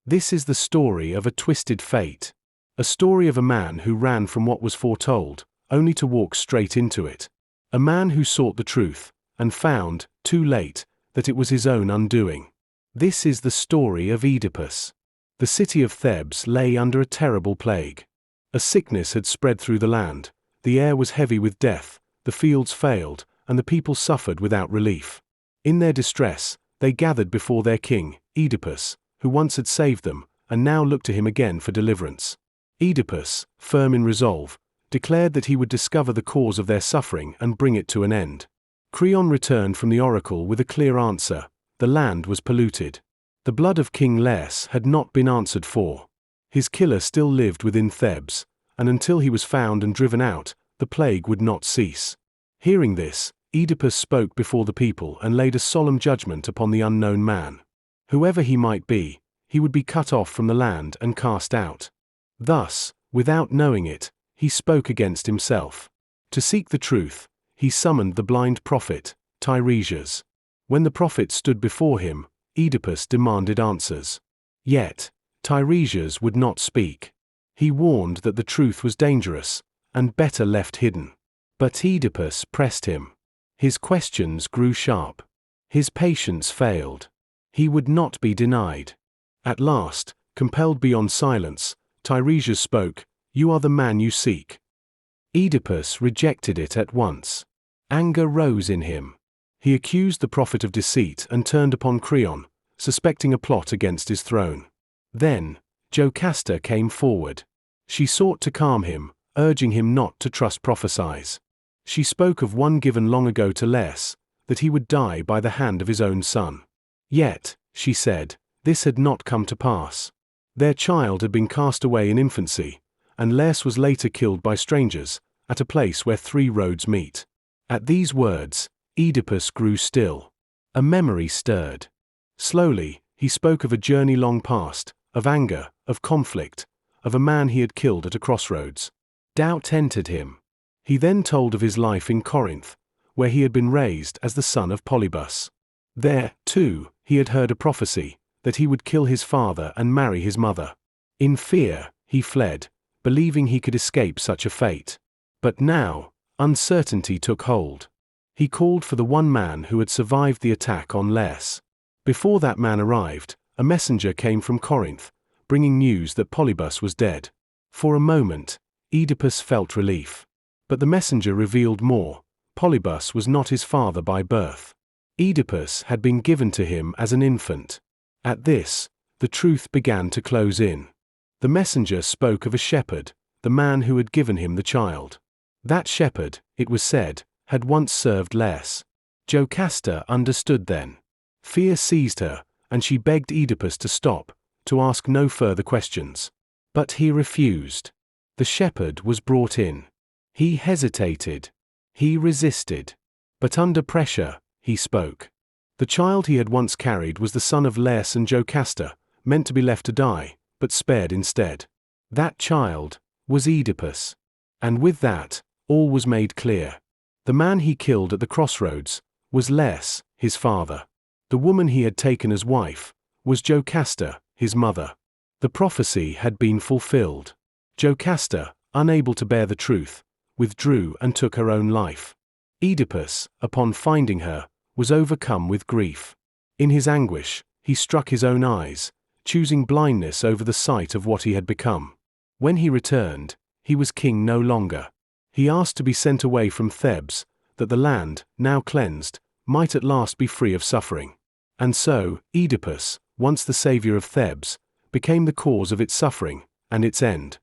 This is the story of a twisted fate. A story of a man who ran from what was foretold, only to walk straight into it. A man who sought the truth, and found, too late, that it was his own undoing. This is the story of Oedipus. The city of Thebes lay under a terrible plague. A sickness had spread through the land, the air was heavy with death, the fields failed, and the people suffered without relief. In their distress, they gathered before their king, Oedipus, who once had saved them, and now looked to him again for deliverance. Oedipus, firm in resolve, declared that he would discover the cause of their suffering and bring it to an end. Creon returned from the oracle with a clear answer: the land was polluted. The blood of King Laius had not been answered for. His killer still lived within Thebes, and until he was found and driven out, the plague would not cease. Hearing this, Oedipus spoke before the people and laid a solemn judgment upon the unknown man. Whoever he might be, he would be cut off from the land and cast out. Thus, without knowing it, he spoke against himself. To seek the truth, he summoned the blind prophet, Tiresias. When the prophet stood before him, Oedipus demanded answers. Yet, Tiresias would not speak. He warned that the truth was dangerous, and better left hidden. But Oedipus pressed him. His questions grew sharp. His patience failed. He would not be denied. At last, compelled beyond silence, Tiresias spoke: "You are the man you seek." Oedipus rejected it at once. Anger rose in him. He accused the prophet of deceit and turned upon Creon, suspecting a plot against his throne. Then, Jocasta came forward. She sought to calm him, urging him not to trust prophecies. She spoke of one given long ago to Laius, that he would die by the hand of his own son. Yet, she said, this had not come to pass. Their child had been cast away in infancy, and Laius was later killed by strangers, at a place where 3 roads meet. At these words, Oedipus grew still. A memory stirred. Slowly, he spoke of a journey long past, of anger, of conflict, of a man he had killed at a crossroads. Doubt entered him. He then told of his life in Corinth, where he had been raised as the son of Polybus. There, too, he had heard a prophecy, that he would kill his father and marry his mother. In fear, he fled, believing he could escape such a fate. But now, uncertainty took hold. He called for the one man who had survived the attack on Laius. Before that man arrived, a messenger came from Corinth, bringing news that Polybus was dead. For a moment, Oedipus felt relief. But the messenger revealed more: Polybus was not his father by birth. Oedipus had been given to him as an infant. At this, the truth began to close in. The messenger spoke of a shepherd, the man who had given him the child. That shepherd, it was said, had once served Laius. Jocasta understood then. Fear seized her, and she begged Oedipus to stop, to ask no further questions. But he refused. The shepherd was brought in. He hesitated. He resisted. But under pressure, he spoke. The child he had once carried was the son of Laius and Jocasta, meant to be left to die, but spared instead. That child was Oedipus. And with that, all was made clear. The man he killed at the crossroads was Laius, his father. The woman he had taken as wife was Jocasta, his mother. The prophecy had been fulfilled. Jocasta, unable to bear the truth, withdrew and took her own life. Oedipus, upon finding her, was overcome with grief. In his anguish, he struck his own eyes, choosing blindness over the sight of what he had become. When he returned, he was king no longer. He asked to be sent away from Thebes, that the land, now cleansed, might at last be free of suffering. And so, Oedipus, once the savior of Thebes, became the cause of its suffering, and its end.